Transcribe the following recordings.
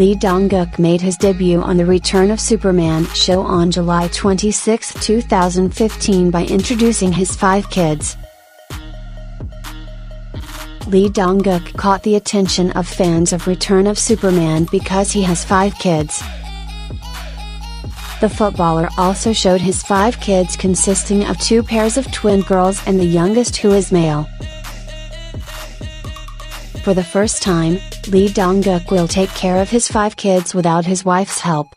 Lee Dong-gook made his debut on the Return of Superman show on July 26, 2015 by introducing his 5 kids. Lee Dong-gook caught the attention of fans of Return of Superman because he has 5 kids. The footballer also showed his 5 kids consisting of 2 pairs of twin girls and the youngest who is male. For the first time, Lee Dong-gook will take care of his 5 kids without his wife's help.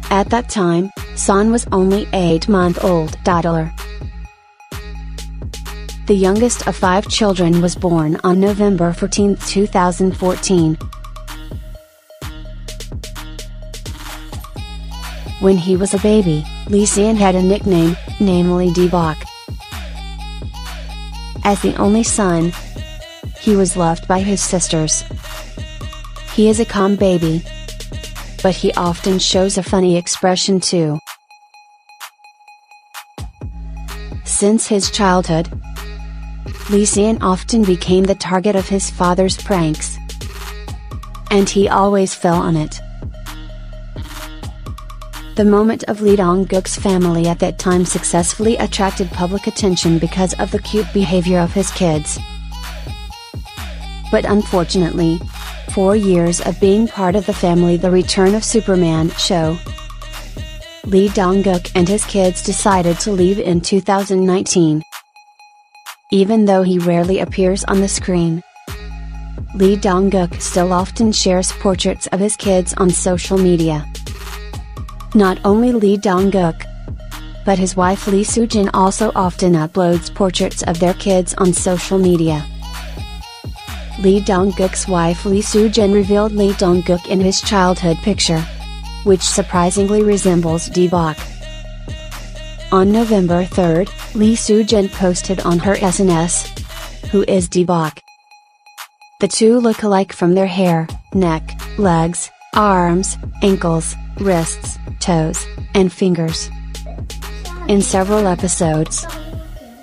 At that time, Son was only 8-month-old toddler. The youngest of 5 children was born on November 14, 2014. When he was a baby, Lee Se-an had a nickname, namely D-bok. As the only son, he was loved by his sisters. He is a calm baby, but he often shows a funny expression too. Since his childhood, Lee Se-an often became the target of his father's pranks, and he always fell on it. The moment of Lee Dong-gook's family at that time successfully attracted public attention because of the cute behavior of his kids. But unfortunately, 4 years of being part of the family The Return of Superman show, Lee Dong-gook and his kids decided to leave in 2019. Even though he rarely appears on the screen, Lee Dong-gook still often shares portraits of his kids on social media. Not only Lee Dong-gook, but his wife Lee Soo-jin also often uploads portraits of their kids on social media. Lee Dong-gook's wife Lee Soo-jin revealed Lee Dong-gook in his childhood picture, which surprisingly resembles D-bok. On November 3, Lee Soo-jin posted on her SNS, "Who is D-bok?" The two look alike from their hair, neck, legs, arms, ankles, wrists, toes, and fingers. In several episodes,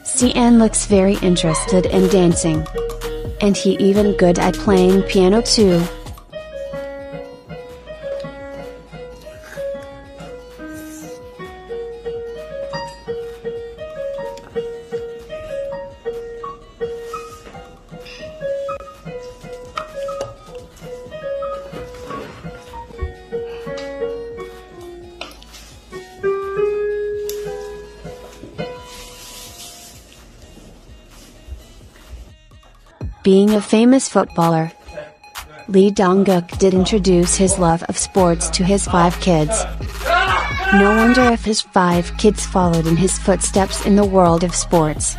Se-an looks very interested in dancing. And he even good at playing piano too. Being a famous footballer, Lee Dong-gook did introduce his love of sports to his 5 kids. No wonder if his 5 kids followed in his footsteps in the world of sports.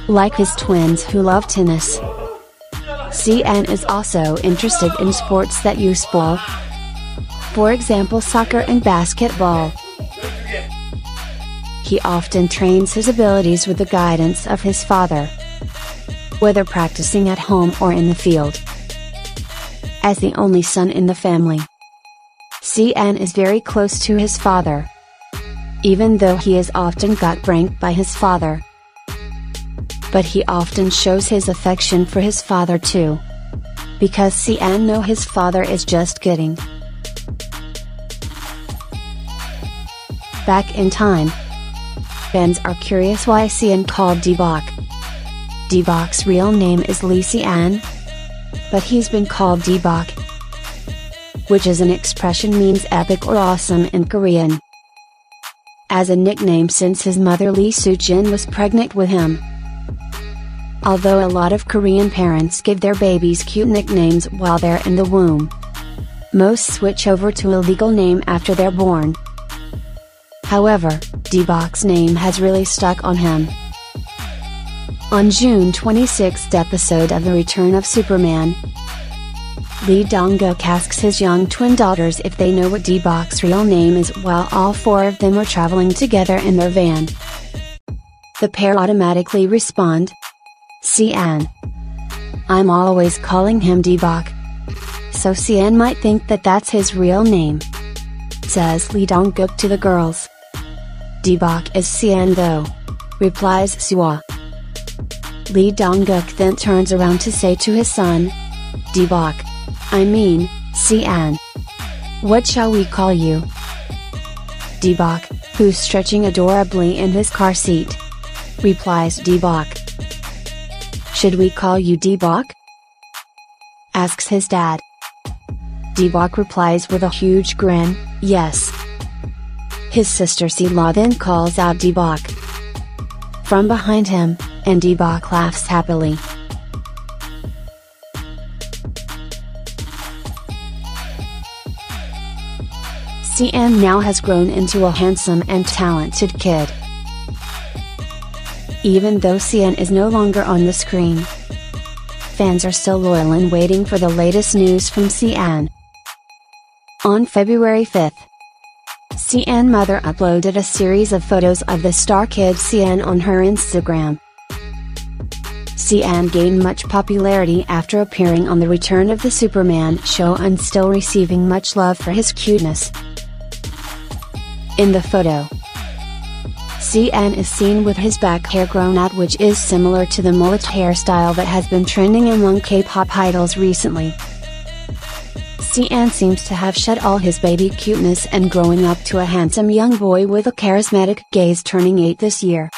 Like his twins who love tennis, Se-an is also interested in sports that use ball. For example, soccer and basketball. He often trains his abilities with the guidance of his father, whether practicing at home or in the field. As the only son in the family, Se-an is very close to his father, even though he is often got pranked by his father. But he often shows his affection for his father too, because Se-an knows his father is just kidding. Back in time, fans are curious why Se-an called D-bok. D-bok's real name is Lee Se-an, but he's been called D-bok, which is an expression means epic or awesome in Korean, as a nickname since his mother Lee Soo-jin was pregnant with him. Although a lot of Korean parents give their babies cute nicknames while they're in the womb, most switch over to a legal name after they're born. However, D-bok's name has really stuck on him. On June 26th episode of The Return of Superman, Lee Dong-gook asks his young twin daughters if they know what D-bok's real name is while all 4 of them are traveling together in their van. The pair automatically respond, "Se-an. I'm always calling him D-bok. So Se-an might think that that's his real name," says Lee Dong-gook to the girls. "D-bok is Se-an though," replies Soo-ah. Lee Dong-gook then turns around to say to his son, D-Bok. I mean, Cian. What shall we call you? D-Bok, who's stretching adorably in his car seat. Replies D-Bok. Should we call you D-Bok? Asks his dad. D-Bok replies with a huge grin, yes. His sister Sila then calls out D-Bok from behind him, and D-Bok laughs happily. Cian now has grown into a handsome and talented kid. Even though Cian is no longer on the screen, fans are still loyal and waiting for the latest news from Cian. On February 5th, Cian's mother uploaded a series of photos of the star kid Cian on her Instagram. Cian gained much popularity after appearing on the Return of the Superman show and still receiving much love for his cuteness. In the photo, Cian is seen with his back hair grown out, which is similar to the mullet hairstyle that has been trending among K-pop idols recently. Cian seems to have shed all his baby cuteness and growing up to a handsome young boy with a charismatic gaze, turning 8 this year.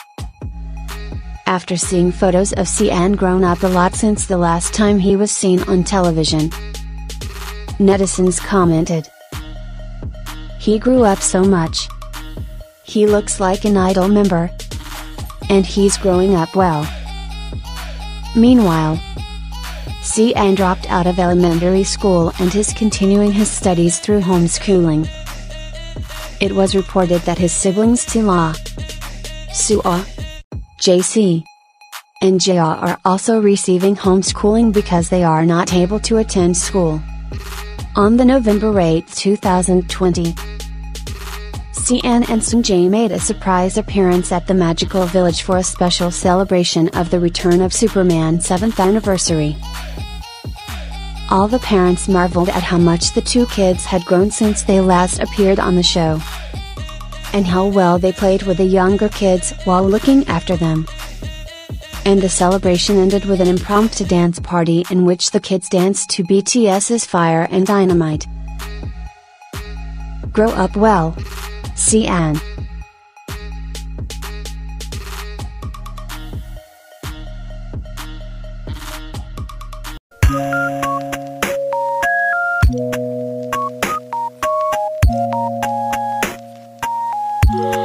After seeing photos of Cian grown up a lot since the last time he was seen on television, netizens commented, "He grew up so much. He looks like an Idol member. And he's growing up well." Meanwhile, Cian dropped out of elementary school and is continuing his studies through homeschooling. It was reported that his siblings Tila, Sua, JC, and Jia are also receiving homeschooling because they are not able to attend school. On the November 8, 2020, Cian and Seungjae made a surprise appearance at the Magical Village for a special celebration of the Return of Superman 7th anniversary. All the parents marveled at how much the two kids had grown since they last appeared on the show, and how well they played with the younger kids while looking after them. And the celebration ended with an impromptu dance party in which the kids danced to BTS's Fire and Dynamite. Grow up well, Cian. Yeah.